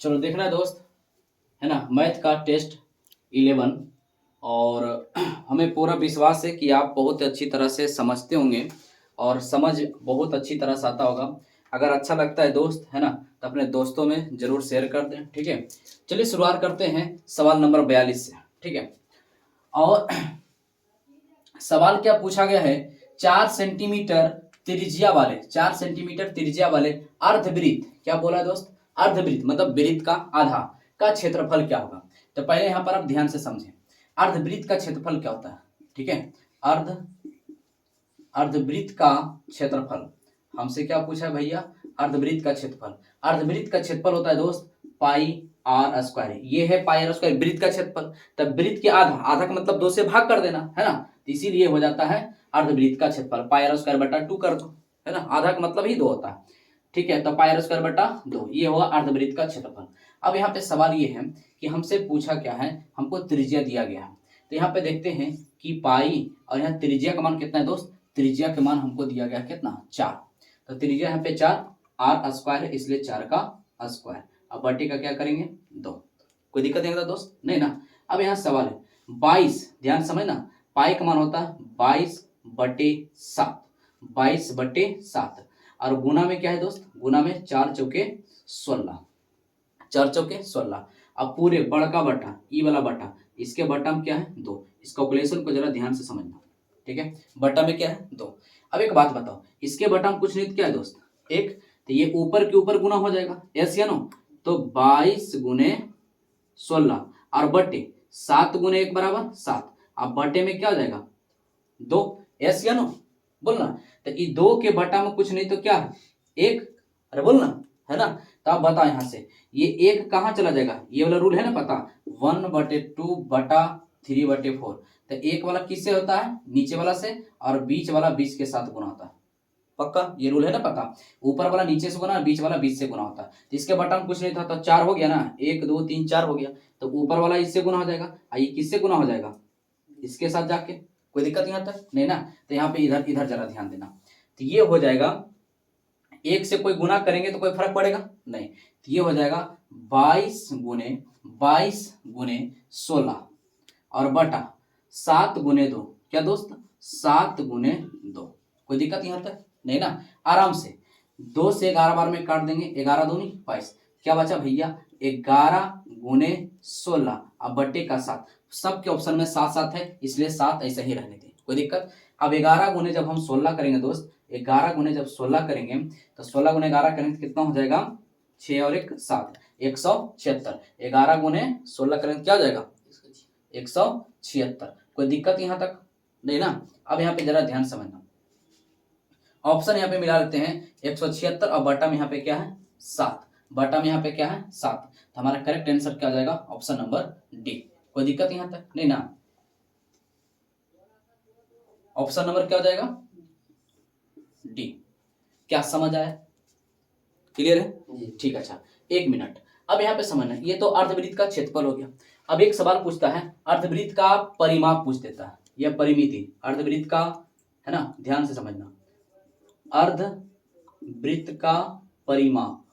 चलो देखना है दोस्त, है ना, मैथ का टेस्ट 11। और हमें पूरा विश्वास है कि आप बहुत अच्छी तरह से समझते होंगे और समझ बहुत अच्छी तरह से आता होगा। अगर अच्छा लगता है दोस्त, है ना, तो अपने दोस्तों में जरूर शेयर कर दें। ठीक है, चलिए शुरुआत करते हैं सवाल नंबर 42 से। ठीक है, और सवाल क्या पूछा गया है, 4 सेंटीमीटर त्रिज्या वाले 4 सेंटीमीटर त्रिज्या वाले अर्धवृत्त, क्या बोला है दोस्त, अर्धवृत्त मतलब वृत्त का आधा का क्षेत्रफल क्या होगा। तो पहले यहां पर आप ध्यान से समझें, अर्धवृत्त का क्षेत्रफल क्या होता है। ठीक है, अर्धवृत्त का क्षेत्रफल हमसे क्या पूछा है भैया, अर्धवृत्त का क्षेत्रफल। अर्धवृत्त का क्षेत्रफल होता है दोस्त पाई आर स्क्वायर, ये है पाई आर स्क्वायर वृत्त का क्षेत्रफल। तब वृत्त के आधा, आधा का मतलब 2 से भाग कर देना, है ना, तो इसीलिए हो जाता है अर्धवृत्त का क्षेत्रफल पाई आर स्क्वायर बटा 2 कर दो, है ना, आधा का मतलब ही 2 होता है। ठीक है, तो पाई आर स्क्वायर बटा 2 ये होगा अर्धवृत्त का क्षेत्रफल। अब यहाँ पे सवाल ये है कि हमसे पूछा क्या है, हमको त्रिज्या दिया गया है। तो यहाँ पे देखते हैं कि पाई और यहाँ त्रिज्या का मान कितना है दोस्त, त्रिज्या के मान हमको दिया गया कितना 4। तो त्रिज्या यहाँ पे 4, आर स्क्वायर है इसलिए 4 का स्क्वायर। अब बटे का क्या करेंगे 2, कोई दिक्कत नहीं होता दोस्त, नहीं ना। अब यहाँ सवाल है 22, ध्यान समझना, पाई का मान होता है 22/7, 22/7 और गुना में क्या है दोस्त, गुना में 4 चौके 16, 4 चौके 16। अब पूरे बड़का बटा ई वाला बटा इसके बटा में क्या है 2, इस कैलकुलेशन को जरा ध्यान से समझना। ठीक है, बटा में क्या है 2। अब एक बात बताओ, इसके बटा में कुछ नहीं तो क्या है दोस्त 1, तो ये ऊपर के ऊपर गुना हो जाएगा, यस या नो। तो 22 गुने 16 और बटे 7 गुने 1 बराबर 7। अब बटे में क्या हो जाएगा 2, यस या नो, बोलना। तो ये 2 के बटा में कुछ नहीं तो क्या है 1, अरे बोलना, है ना। तो आप बताओ यहाँ से ये 1 कहाँ चला जाएगा, ये वाला रूल है ना पता, 1/2/3/4। तो 1 वाला किससे होता है, नीचे वाला से, और बीच वाला 20 के साथ गुना होता है, पक्का ये रूल है ना पता। ऊपर वाला नीचे से गुना, बीच वाला 20 से गुना होता है। तो इसके बटा में कुछ नहीं था तो 4 हो गया ना, 1 2 3 4 हो गया। तो ऊपर वाला इससे गुना हो जाएगा, ये किससे गुना हो जाएगा, इसके साथ जाके, कोई दिक्कत नहीं आता नहीं ना। तो यहाँ पे इधर इधर जरा ध्यान देना, तो ये हो जाएगा 1 से कोई गुना करेंगे तो कोई फर्क पड़ेगा नहीं, तो ये हो जाएगा 22 गुने 16 और बटा 7 गुने 2, क्या दोस्त 7 गुने 2, कोई दिक्कत यहाँ तक नहीं ना। आराम से 2 से 11 बार में काट देंगे, 11 दूनी 22, क्या बचा भैया 11 गुने 16 अब बटे का 7, सबके ऑप्शन में 7 7 है इसलिए 7 ऐसे ही रहने दें, कोई दिक्कत। अब 11 गुने जब हम 16 करेंगे दोस्त, 11 गुने जब 16 करेंगे तो 16 गुने 11 करेंगे तो कितना हो जाएगा 6 और 1 7, 176। 11 गुने 16 करेंगे तो क्या हो जाएगा 176, कोई दिक्कत यहाँ तक नहीं ना। अब यहाँ पे जरा ध्यान समझना, ऑप्शन यहाँ पे मिला लेते हैं 176 और बटा में यहाँ पे क्या है 7, बटा में यहाँ पे क्या है 7। तो हमारा करेक्ट आंसर क्या हो जाएगा ऑप्शन नंबर डी, कोई दिक्कत यहाँ तक नहीं ना। ऑप्शन नंबर क्या हो जाएगा डी, क्या समझ आया, क्लियर है ठीक, अच्छा 1 मिनट। अब यहाँ पे समझना, ये तो अर्धवृत्त का क्षेत्रफल हो गया। अब एक सवाल पूछता है अर्धवृत्त का परिमाप पूछ देता है, यह परिमिति अर्धवृत्त का, है ना, ध्यान से समझना, अर्धवृत्त का परिमाप,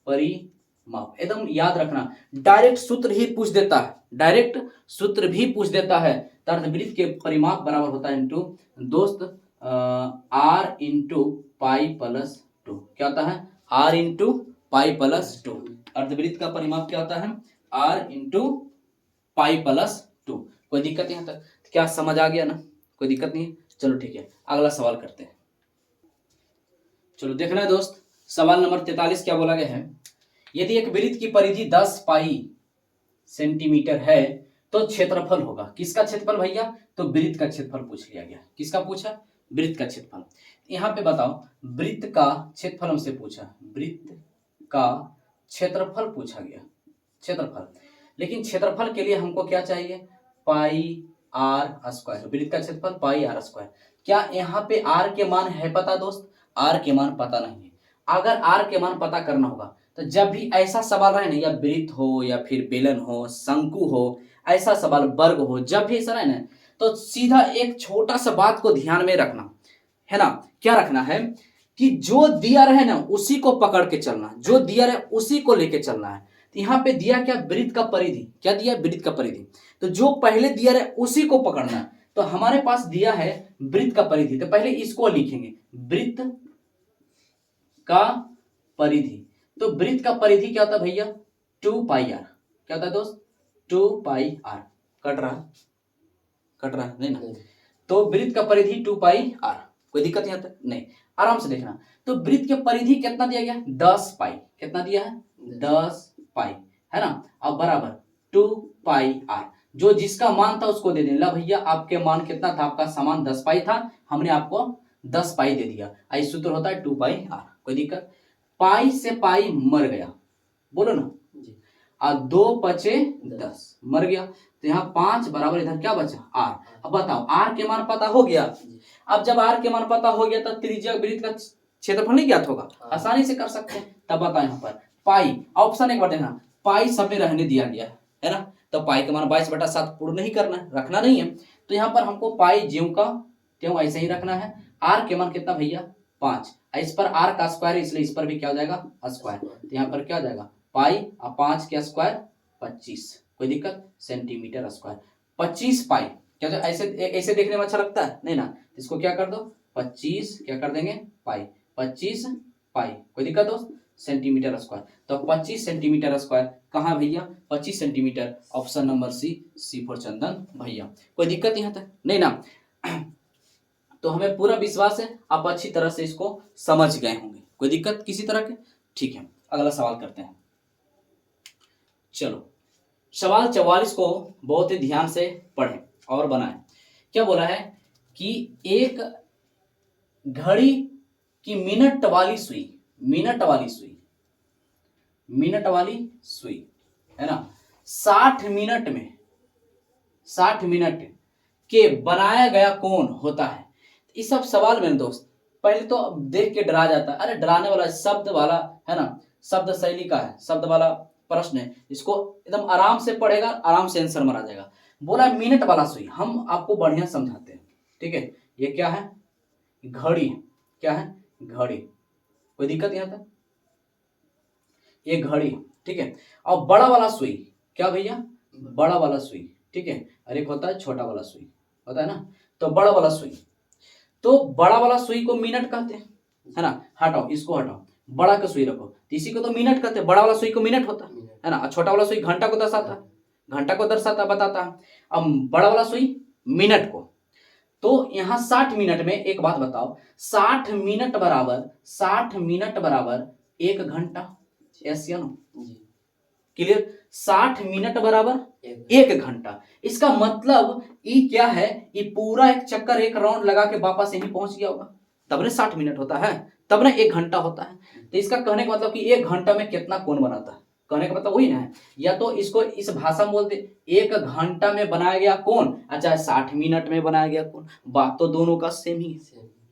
परिमाप एकदम याद रखना, डायरेक्ट सूत्र ही पूछ देता है, डायरेक्ट सूत्र भी पूछ देता है। तो अर्धवृत्त के परिमाप बराबर होता है इनटू दोस्त r इंटू पाई प्लस 2, क्या होता है r इंटू पाई प्लस 2। अर्धवृत्त का परिमाप क्या होता है r इंटू पाई प्लस 2, कोई दिक्कत यहाँ तक, क्या समझ आ गया ना, कोई दिक्कत नहीं है। चलो ठीक है, अगला सवाल करते हैं। चलो देखना है दोस्त, सवाल नंबर 43 क्या बोला गया है, यदि एक वृत्त की परिधि 10 पाई सेंटीमीटर है तो क्षेत्रफल होगा, किसका क्षेत्रफल भैया, तो वृत्त का क्षेत्रफल पूछ लिया गया, किसका पूछा वृत्त का क्षेत्रफल। यहाँ पे बताओ वृत्त का क्षेत्रफल हमसे पूछा, वृत्त का क्षेत्रफल पूछा गया, क्षेत्रफल, लेकिन क्षेत्रफल के लिए हमको क्या चाहिए पाई आर स्क्वायर, वृत्त का क्षेत्रफल पाई आर स्क्वायर। क्या यहाँ पे आर के मान है पता दोस्त, आर के मान पता नहीं है। अगर आर के मान पता करना होगा तो जब भी ऐसा सवाल रहे ना, या वृत्त हो या फिर बेलन हो शंकु हो, ऐसा सवाल वर्ग हो, जब भी ऐसा रहे ना तो सीधा एक छोटा सा बात को ध्यान में रखना, है ना, क्या रखना है कि जो दिया रहे ना उसी को पकड़ के चलना, जो दिया रहे उसी को लेके चलना है। तो यहाँ पे दिया क्या, वृत्त का परिधि, क्या दिया, वृत्त का परिधि। तो जो पहले दिया है उसी को पकड़ना। तो हमारे पास दिया है वृत्त का परिधि, तो पहले इसको लिखेंगे, वृत्त का परिधि। तो वृत्त का परिधि क्या होता है भैया, 2 पाई आर। क्या होता है दोस्त, 2 पाई आर। कट रहा नहीं ना। तो वृत्त का परिधि 2 पाई आर, कोई दिक्कत यहाँ तक नहीं, आराम से देखना। तो वृत्त के परिधि कितना दिया गया, 10 पाई। कितना दिया है, 10 पाई, है ना। अब बराबर 2 पाई आर, जो जिसका मान था उसको दे दें। ला भैया आपके मान कितना था, आपका समान 10 पाई था, हमने आपको 10 पाई दे दिया। आई सूत्र होता है 2 पाई आर, कोई दिक्कत। पाई से पाई मर गया, बोलो ना, और 2 बचे 10, मर गया। तो यहाँ 5 बराबर इधर क्या बचा, आर। अब बताओ आर के मान पता हो गया। अब जब आर के मान पता हो गया तो त्रिज्या वृत्त का क्षेत्रफल नहीं ज्ञात होगा, आसानी से कर सकते हैं। तब बताओ यहाँ पर पाई, ऑप्शन एक बार देखना, पाई सब में रहने दिया गया है ना। तो पाई के मान 22/7 पूर्ण नहीं करना है, रखना नहीं है। तो यहाँ पर हमको पाई ज्यों का त्यों ऐसे ही रखना है। आर के मान कितना भैया, 5। इस पर आर का स्क्वायर, इसलिए इस पर भी क्या हो जाएगा, स्क्वायर। तो यहाँ पर क्या हो जाएगा, पाई और 5 के स्क्वायर 25, कोई दिक्कत, सेंटीमीटर स्क्वायर। 25 पाई, क्या जो ऐसे ऐसे देखने में अच्छा लगता है नहीं ना, इसको क्या कर दो 25, क्या कर देंगे पाई, 25 पाई, कोई दिक्कत दोस्त, सेंटीमीटर स्क्वायर। तो 25 सेंटीमीटर स्क्वायर कहाँ भैया, 25 centimetre, option number C for Chandan भैया। कोई दिक्कत यहाँ तक नहीं ना। तो हमें पूरा विश्वास है आप अच्छी तरह से इसको समझ गए होंगे, कोई दिक्कत किसी तरह के। ठीक है, अगला सवाल करते हैं। चलो सवाल 44 को बहुत ही ध्यान से पढ़ें और बनाएं। क्या बोला है कि एक घड़ी की मिनट वाली सुई, मिनट वाली सुई है ना, 60 मिनट के बनाया गया कोण होता है। इस सब सवाल में दोस्त पहले तो देख के डरा जाता है, अरे डराने वाला शब्द वाला है ना, शब्द शैली का है, शब्द वाला प्रश्न है, इसको एकदम आराम से पढ़ेगा, आराम से आंसर मारा जाएगा। बोला मिनट वाला सुई, हम आपको बढ़िया समझाते हैं, ठीक है। ये क्या है, घड़ी, क्या है, घड़ी, कोई दिक्कत यहाँ तक, ये घड़ी, ठीक है। और बड़ा वाला सुई, क्या भैया, बड़ा वाला सुई, ठीक है। और एक होता है छोटा वाला सुई, होता है ना। तो बड़ा वाला सुई, तो बड़ा वाला सुई को मिनट कहते हैं, है ना। हटाओ, इसको हटाओ, बड़ा का सुई रखो, तो इसी को तो मिनट कहते हैं। बड़ा वाला सुई को मिनट होता है ना, छोटा वाला सुई घंटा को दर्शाता है, बताता है। अब बड़ा वाला सुई मिनट को, तो यहाँ 60 मिनट में एक बात बताओ, 60 मिनट बराबर 1 घंटा, यस या नो, क्लियर। 60 मिनट बराबर 1 घंटा, इसका मतलब ये क्या है, ये पूरा एक चक्कर, एक राउंड लगा के वापस यहीं पहुंच गया होगा, तब ने 60 मिनट होता है, तब ने 1 घंटा होता है। तो इसका कहने का मतलब कि 1 घंटा में कितना कोण बनाता है, कहने का मतलब वही ना है। या तो इसको इस भाषा में बोलते 1 घंटा में बनाया गया कोण, अच्छा 60 मिनट में बनाया गया कोण, बात तो दोनों का सेम ही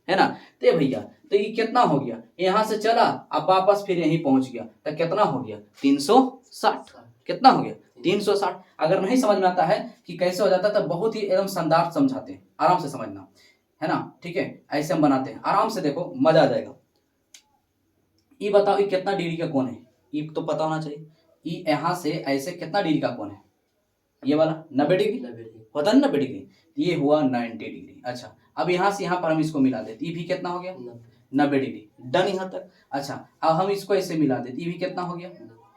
है ना। तो भैया तो ये कितना हो गया, यहां से चला अब वापस फिर यहीं पहुंच गया, तो कितना हो गया 360, कितना हो गया 360। अगर नहीं समझ में आता है कि कैसे हो जाता है तो बहुत ही एकदम शानदार समझाते हैं, आराम से समझना है ना, ठीक है। ऐसे हम बनाते हैं, आराम से देखो, मजा आ जाएगा। ये बताओ ये कितना डिग्री का कोण है, ये तो पता होना चाहिए। ये यहां से ऐसे कितना डिग्री का कोण है, ये वाला 90 डिग्री होता है, 90 डिग्री, ये हुआ 90 डिग्री। अच्छा अब यहाँ से यहाँ पर हम इसको मिला देते, ये भी कितना हो गया 90 डिग्री, डन यहाँ तक। अच्छा अब हम इसको ऐसे मिला देते, ये भी कितना हो गया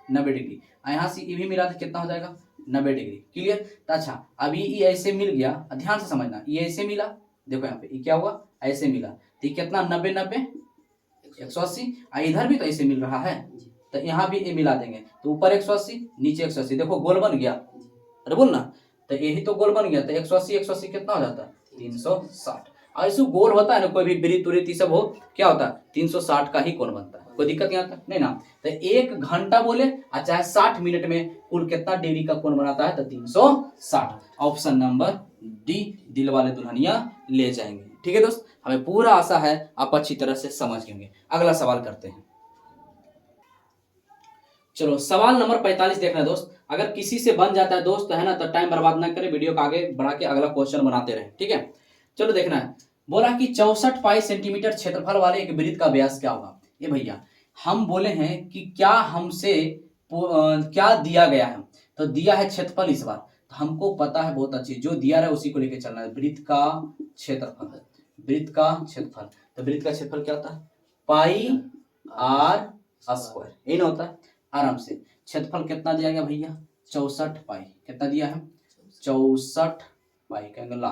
90 डिग्री, यहाँ से ये भी मिला दे, कितना हो जाएगा 90 डिग्री, क्लियर। तो अच्छा अब ये ऐसे मिल गया, ध्यान से समझना, ये ऐसे मिला, देखो यहाँ पे ये क्या हुआ, ऐसे मिला, तो ये कितना 90 90 180, इधर भी तो ऐसे मिल रहा है, तो यहाँ भी ये मिला देंगे, तो ऊपर 180 नीचे 180, देखो गोल बन गया, अरे बोल ना, तो यही तो गोल बन गया। तो 180 कितना हो जाता है 360। ऐसे गोल होता है ना, कोई भी वृत्त उरित सब हो, क्या होता है 360 का ही कोण बनता है, कोई दिक्कत यहाँ तक नहीं ना। तो 1 घंटा बोले चाहे 60 मिनट में कुल कितना डिग्री का कोण बनाता है, तो 360। ऑप्शन नंबर डी, दिल वाले दुल्हनिया ले जाएंगे। ठीक है दोस्त, हमें पूरा आशा है आप अच्छी तरह से समझ गए। अगला सवाल करते हैं। चलो सवाल नंबर 45 देखना है दोस्त, अगर किसी से बन जाता है दोस्त है ना, तो टाइम बर्बाद ना करें, वीडियो को आगे बढ़ा के अगला क्वेश्चन बनाते रहे, ठीक है। चलो देखना है, बोला कि 64 पाई सेंटीमीटर क्षेत्रफल वाले एक वृत्त का व्यास क्या होगा। ये भैया हम बोले हैं कि क्या हमसे क्या दिया गया है, तो दिया है क्षेत्रफल इस बार, तो हमको पता है बहुत अच्छी, जो दिया है उसी को लेके चलना है। वृत्त का क्षेत्रफल, वृत्त का क्षेत्रफल, तो वृत्त का क्षेत्रफल क्या होता है, पाई आर स्क्वायर, यही ना होता है। आराम से क्षेत्रफल कितना दिया गया भैया, 64 पाई, कितना दिया है, 64 पाई। कहेंगे ला,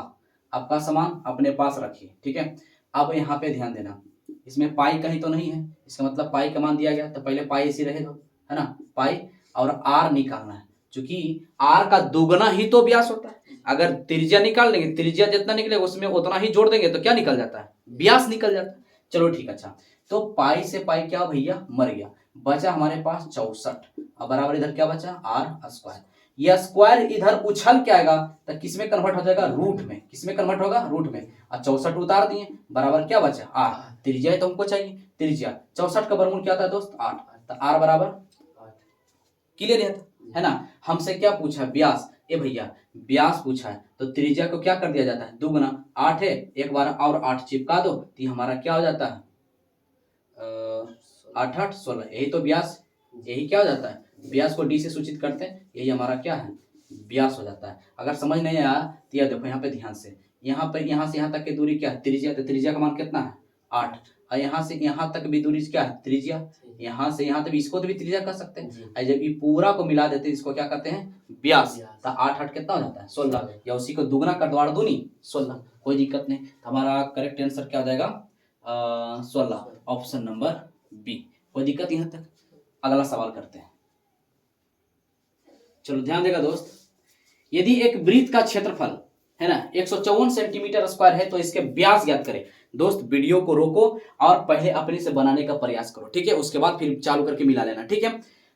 आपका सामान अपने पास रखिए, ठीक है। अब यहाँ पे ध्यान देना, इसमें पाई कहीं तो नहीं है, इसका मतलब पाई का मान दिया गया, तो पहले पाई ऐसी रहेगा, है ना, पाई, और आर निकालना है, क्योंकि आर का दुगना ही तो व्यास होता है। अगर त्रिज्या निकाल लेंगे, त्रिज्या जितना निकलेगा उसमें उतना ही जोड़ देंगे, तो क्या निकल जाता है, व्यास निकल जाता है। चलो ठीक, अच्छा, तो पाई से पाई क्या भैया मर गया, बचा हमारे पास 64, अब बराबर इधर क्या बचा, आर स्क्वायर। ये स्क्वायर इधर उछल के आएगा तो किस में कन्वर्ट हो जाएगा, रूट में, किस में कन्वर्ट होगा, रूट में। और 64 उतार दिए, बराबर क्या बचा, आर, त्रिज्या है तो हमको चाहिए त्रिज्या, 64 का वर्गमूल क्या था दोस्त, 8, तो आर बराबर, क्लियर है ना। हमसे क्या पूछा, व्यास, ए भैया व्यास पूछा है, तो त्रिज्या को क्या कर दिया जाता है, दुगुना, 8 है, एक बार और 8 चिपका दो, तो ये हमारा क्या हो जाता है, 8 8 16, यही तो व्यास, यही क्या हो जाता है, व्यास को डी से सूचित करते हैं, यही हमारा क्या है, व्यास हो जाता है। अगर समझ नहीं आया तो यह देखो यहाँ पे ध्यान से, यहाँ पे यहाँ से यहाँ तक की दूरी क्या है, त्रिज्या, तो त्रिज्या का मान कितना है, 8, और यहाँ से यहाँ तक भी दूरी क्या है, त्रिज्या, यहाँ से यहाँ तक, इसको तो भी त्रिज्या कर सकते हैं, और जब ये पूरा को मिला देते हैं इसको क्या कहते हैं, व्यास, तो 8 8 कितना हो जाता है, 16, या उसी को दुगना कर दो, 8 दूनी 16, कोई दिक्कत नहीं। हमारा करेक्ट आंसर क्या हो जाएगा, 16, ऑप्शन नंबर बी, कोई दिक्कत यहाँ तक। अगला सवाल करते हैं, चलो ध्यान देगा दोस्त, यदि एक वृत्त का क्षेत्रफल है ना 154 सेंटीमीटर स्क्वायर है, तो इसके व्यास ज्ञात करें। दोस्त वीडियो को रोको और पहले अपने से बनाने का प्रयास करो, ठीक है, उसके बाद फिर चालू करके मिला लेना, ठीक है।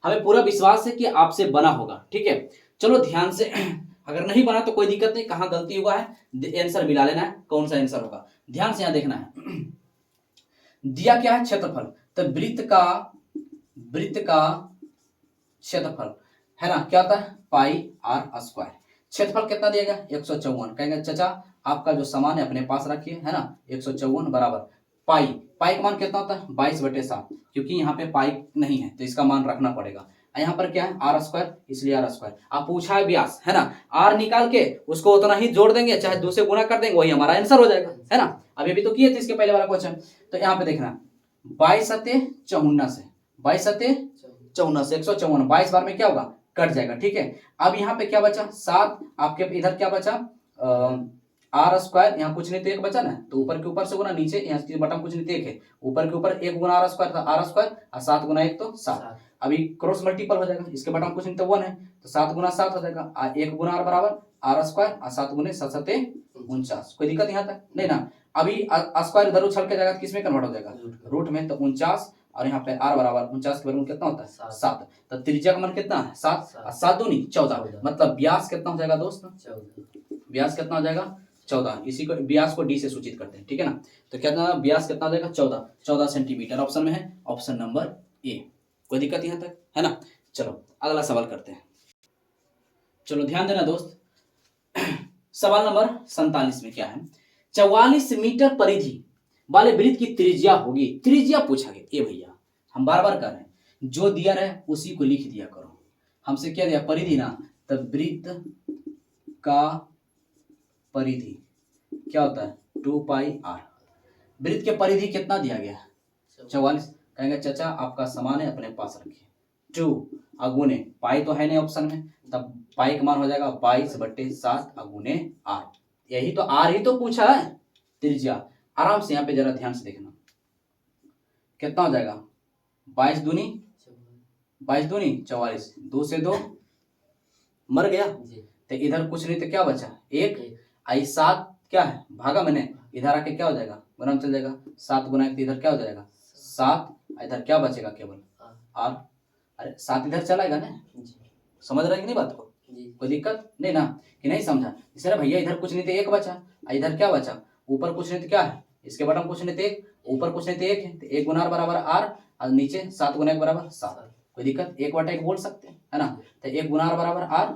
हमें पूरा विश्वास है कि आपसे बना होगा, ठीक है। चलो ध्यान से, अगर नहीं बना तो कोई दिक्कत नहीं, कहां गलती हुआ है आंसर मिला लेना है, कौन सा आंसर होगा, ध्यान से यहां देखना है। दिया क्या है, क्षेत्रफल, तो वृत्त का क्षेत्रफल है ना, क्या होता है, पाई आर स्क्वायर। क्षेत्रफल कितना दिया गया, 154, कहेंगे चाचा आपका जो सामान है अपने पास रखिए, है ना, 154 बराबर पाई, पाई का मान कितना होता है, 22/7, क्योंकि यहाँ पे पाई नहीं है तो इसका मान रखना पड़ेगा। यहाँ पर क्या है, आर स्क्वायर, इसलिए आर स्क्वायर। आप पूछा है व्यास, है ना, आर निकाल के उसको उतना ही जोड़ देंगे, चाहे 2 से गुना कर देंगे, वही हमारा आंसर हो जाएगा, है ना। अभी भी तो किए थे इसके पहले वाला क्वेश्चन, तो यहाँ पे देखना 22×54 से, 22×54 से 154, 22 बार में क्या होगा, कट जाएगा, ठीक है। अब यहाँ पे क्या बचा, 7, आपके इधर क्या बचा, आर स्क्वायर, यहाँ कुछ नहीं तो 1 बचा ना, तो ऊपर के ऊपर से गुना, नीचे यहाँ बटन कुछ नहीं तो 1 है, ऊपर के ऊपर 1 गुना आर स्क्वायर था, आर स्क्वायर, और 7 गुना 1 तो 7, अभी क्रॉस मल्टीपल हो जाएगा, इसके बटन कुछ नहीं तो 1 है, तो 7 गुना 7 हो जाएगा, 1 गुना आर बराबर आर स्क्वायर, और 7 गुने 7 7 49, कोई दिक्कत यहाँ तक नहीं ना। अभी स्क्वायर इधर उछल के जाएगा, किस में कन्वर्ट हो जाएगा, रूट में, तो 49, और यहाँ पे आर बराबर 49 के वर्गमूल कितना होता है, 7, तो त्रिज्या का मान कितना है, 7, 7 दूनी 14, मतलब व्यास कितना हो जाएगा दोस्त, व्यास कितना हो जाएगा, 14, इसी को व्यास को डी से सूचित करते हैं, ठीक है ना। तो कितना व्यास कितना हो जाएगा, 14 सेंटीमीटर, ऑप्शन में है ऑप्शन नंबर ए, कोई दिक्कत यहाँ तक है ना। चलो अगला सवाल करते हैं, चलो ध्यान देना दोस्त। सवाल नंबर 47 में क्या है, 44 मीटर परिधि वाले वृत्त की त्रिज्या होगी, त्रिज्या पूछा गया। ये भैया हम बार बार कर रहे हैं, जो दिया रहे उसी को लिख दिया करो। हमसे क्या दिया, परिधि ना, तब वृत्त का परिधि क्या होता है, 2 पाई आर। वृत्त के परिधि कितना दिया गया है, 44, कहेंगे चाचा आपका सामान है अपने पास रखिए, 2 अगुने पाई तो है नहीं ऑप्शन में, तब पाई का मान हो जाएगा 22/7 अगुने आर, यही तो आर ही तो पूछा है त्रिज्या। आराम से यहाँ पे जरा ध्यान से देखना, कितना हो जाएगा, 22 दूनी 44, 2 से 2 मर गया, तो इधर कुछ नहीं तो क्या बचा, 1, आई 7 क्या है भागा मैंने, इधर आके क्या हो जाएगा, गुना में चल जाएगा, 7 गुना 1 तो इधर क्या हो जाएगा 7, इधर क्या बचेगा केवल आर, अरे 7 इधर चलाएगा ना, समझ रहे कि नहीं बात को, कोई दिक्कत नहीं ना, कि नहीं समझा। इसलिए भैया इधर कुछ नहीं तो 1 बचा, इधर क्या बचा, ऊपर कुछ नहीं तो क्या है, इसके बटन कुछ नहीं तो 1, ऊपर कुछ नहीं तो 1 है, तो 1 गुना आर बराबर आर, और नीचे 7 गुना 1 बराबर 7, कोई दिक्कत, 1/1 बोल सकते हैं, है ना। तो 1 गुना आर बराबर आर,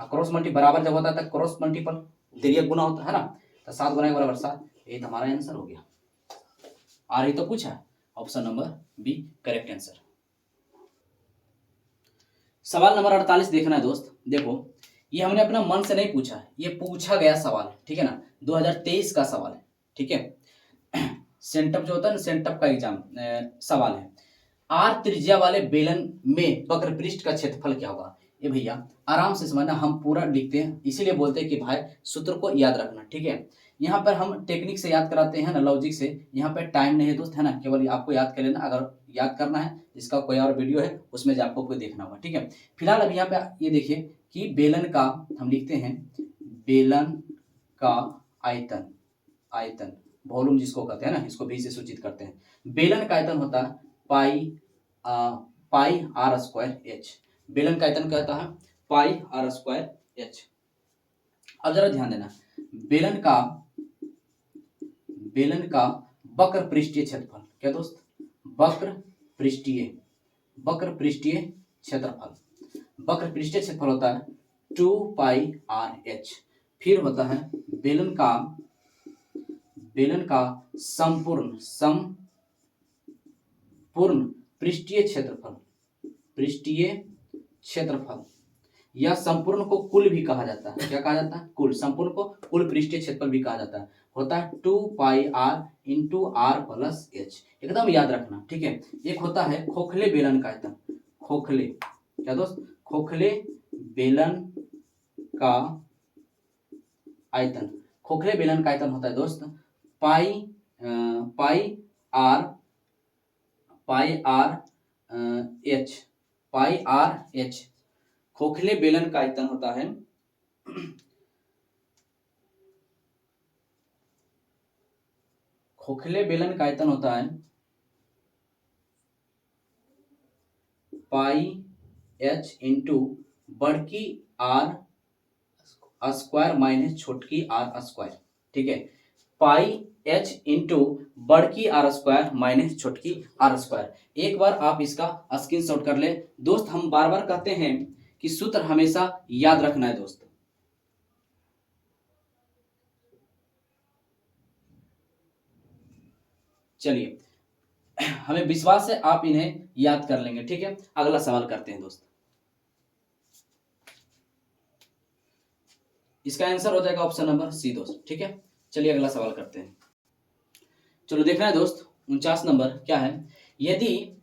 क्रॉस मल्टी बराबर जब होता है क्रॉस मल्टीपल तिर्यक गुना होता है ना, तो 7 गुना 1 बराबर 7, ये हमारा आंसर हो गया। आर ही तो पूछा, option number B correct answer. सवाल नंबर 48 देखना है दोस्त। देखो ये हमने अपना मन से नहीं पूछा है, ये पूछा गया सवाल है, ठीक है ना, 2023 का सवाल है, ठीक है। सेंटअप जो होता है ना, सेंटअप का एग्जाम सवाल है। आर त्रिज्या वाले बेलन में वक्र पृष्ठ का क्षेत्रफल क्या होगा। ये भैया आराम से समझना, हम पूरा लिखते हैं, इसीलिए बोलते हैं कि भाई सूत्र को याद रखना, ठीक है। यहाँ पर हम टेक्निक से याद कराते हैं ना, लॉजिक से, यहाँ पे टाइम नहीं है दोस्त, है ना, केवल आपको याद कर लेना। अगर याद करना है, इसका कोई और वीडियो है उसमें जो आपको देखना होगा, ठीक है। फिलहाल अभी यहाँ पे ये देखिए कि बेलन का हम लिखते हैं, बेलन का आयतन, आयतन वॉल्यूम जिसको कहते हैं ना, इसको भी से सूचित करते हैं। बेलन का आयतन होता है पाई आर स्क्वायर एच। बेलन का आयतन कहता है पाई आर स्क्वायर एच। अब जरा ध्यान देना, बेलन का वक्र पृष्ठीय क्षेत्रफल क्या दोस्त, वक्र पृष्ठीय क्षेत्रफल, वक्र पृष्ठीय क्षेत्रफल होता है 2 पाई आर एच। फिर होता है बेलन का संपूर्ण पृष्ठीय क्षेत्रफल, या संपूर्ण को कुल भी कहा जाता है। क्या कहा जाता है, कुल। संपूर्ण को कुल पृष्ठीय क्षेत्रफल भी कहा जाता है, होता है 2 pi r into r plus h. एकदम याद रखना, ठीक है। एक होता है खोखले बेलन का आयतन, खोखले क्या दोस्त, खोखले बेलन का आयतन, खोखले बेलन का आयतन होता है दोस्त पाई आर एच। खोखले बेलन का आयतन होता है पाई एच इंटू बड़की आर स्क्वायर माइनस छोटकी आर स्क्वायर, ठीक है। पाई एच इंटू बड़की आर स्क्वायर माइनस छोटकी आर स्क्वायर। एक बार आप इसका स्क्रीनशॉट कर ले दोस्त। हम बार बार कहते हैं कि सूत्र हमेशा याद रखना है दोस्त। चलिए, हमें विश्वास है आप इन्हें याद कर लेंगे, ठीक है। अगला सवाल करते हैं दोस्त। इसका आंसर हो जाएगा ऑप्शन नंबर सी दोस्त, ठीक है। चलिए अगला सवाल करते हैं। चलो देखना है दोस्त, 49 नंबर क्या है। यदि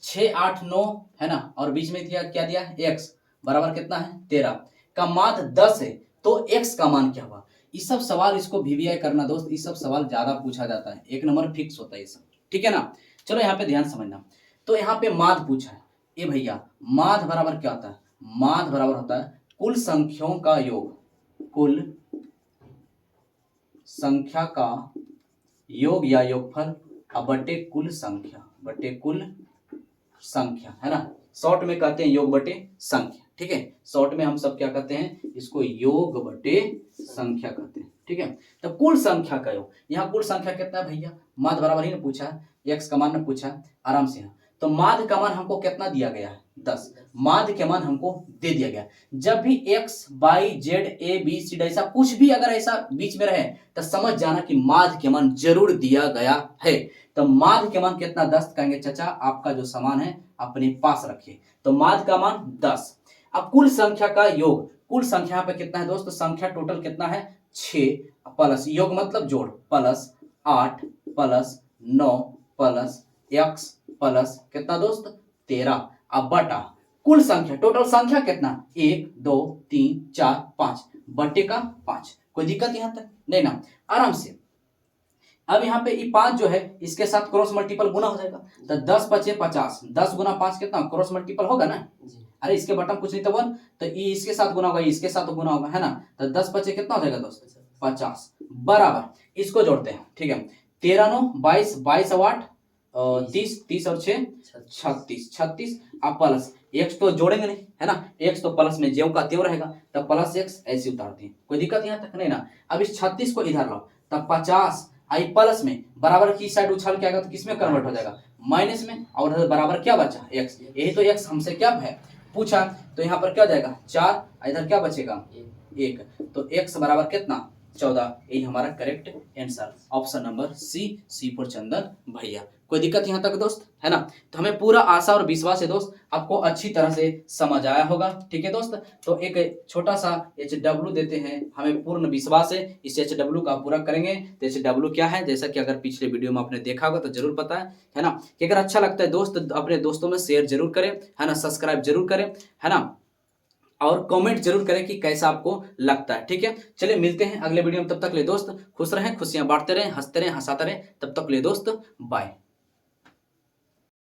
6 8 9 है ना, और बीच में क्या दिया है x बराबर कितना है 13 का मान 10 है, तो x का मान क्या हुआ। इस सब सवाल इसको वीवीआई करना दोस्त, इस सब सवाल ज्यादा पूछा जाता है, 1 नंबर फिक्स होता है ये सब, ठीक है ना। चलो यहाँ पे ध्यान समझना। तो यहाँ पे माध्य पूछा है। ये भैया माध्य बराबर क्या होता है, माध्य बराबर होता है कुल संख्याओं का योग, कुल संख्या का योग या योगफल बटे कुल संख्या, है ना। शॉर्ट में कहते हैं योग बटे संख्या, ठीक है। शॉर्ट में हम सब क्या कहते हैं, इसको योग बटे संख्या कहते हैं, ठीक है। तो कुल संख्या का योग, यहाँ कुल संख्या कितना है भैया, माध्य बराबर ही ना पूछा है, x का मान ने पूछा है आराम से। तो माध्य का मान हमको कितना दिया गया है 10, माध्य के मान हमको दे दिया गया। जब भी x y z a b c ऐसा कुछ भी अगर ऐसा बीच में रहे तो समझ जाना कि माध्य के मान जरूर दिया गया है। तो माध्य के मान कितना 10 कहेंगे चाचा, आपका जो सामान है अपने पास रखिए। तो माध्य का मान 10। अब कुल संख्या का योग, कुल संख्या पे कितना है दोस्त, अब टोटल कितना है 6 प्लस योग मतलब जोड़ plus 8 plus 9 plus x plus कितना दोस्त 13 अब बटा कुल संख्या, टोटल संख्या कितना 1 2 3 4 5 बटे का 5। कोई दिक्कत यहां तक नहीं ना, आराम से। अब यहाँ पे ये 5 जो है इसके साथ क्रॉस मल्टीपल गुना हो जाएगा, तो 10 5 50, 10 गुना 5 कितना क्रॉस मल्टीपल होगा ना। अरे इसके बटन कुछ नहीं तो 1, तो ये इसके साथ गुना होगा, इसके साथ गुना होगा, है ना। तो 10 5 कितना हो जाएगा दोस्त 50 बराबर, इसको जोड़ते हैं, ठीक है। 13 9 22, 22 8 30, 30 और 6 36 अब प्लस x तो जोड़ेंगे नहीं, है ना, x तो प्लस में ज्यों का त्यों रहेगा, तब प्लस x ऐसे उतारते हैं, कोई दिक्कत यहाँ तक नहीं ना। अब इस 36 को इधर लाओ, तब 50 आई प्लस में बराबर की साइड उछाल के आएगा तो किसमें कन्वर्ट हो जाएगा माइनस में, और बराबर क्या बचा x, यही तो x हमसे क्या है पूछा। तो यहाँ पर क्या हो जाएगा 4, इधर क्या बचेगा 1, तो x बराबर कितना 14, यही हमारा correct answer, option number C for Chandan भैया। कोई दिक्कत यहाँ तक दोस्त है ना? तो हमें पूरा आशा और विश्वास है दोस्त आपको अच्छी तरह से समझ आया होगा। ठीक है दोस्त, तो एक छोटा सा HW देते हैं, हमें पूर्ण विश्वास है इस HW का पूरा करेंगे। तो HW क्या है, जैसा कि अगर पिछले वीडियो में आपने देखा होगा तो जरूर पता है ना? कि अगर अच्छा लगता है दोस्त अपने दोस्तों में शेयर जरूर करें, है ना? सब्सक्राइब जरूर करें, है ना? और कमेंट जरूर करें कि कैसा आपको लगता है। ठीक है, चलिए मिलते हैं अगले वीडियो में, तब तक ले दोस्त खुश रहें, खुशियां बांटते रहें, हंसते रहें, हंसाते रहें, तब तक ले दोस्त बाय।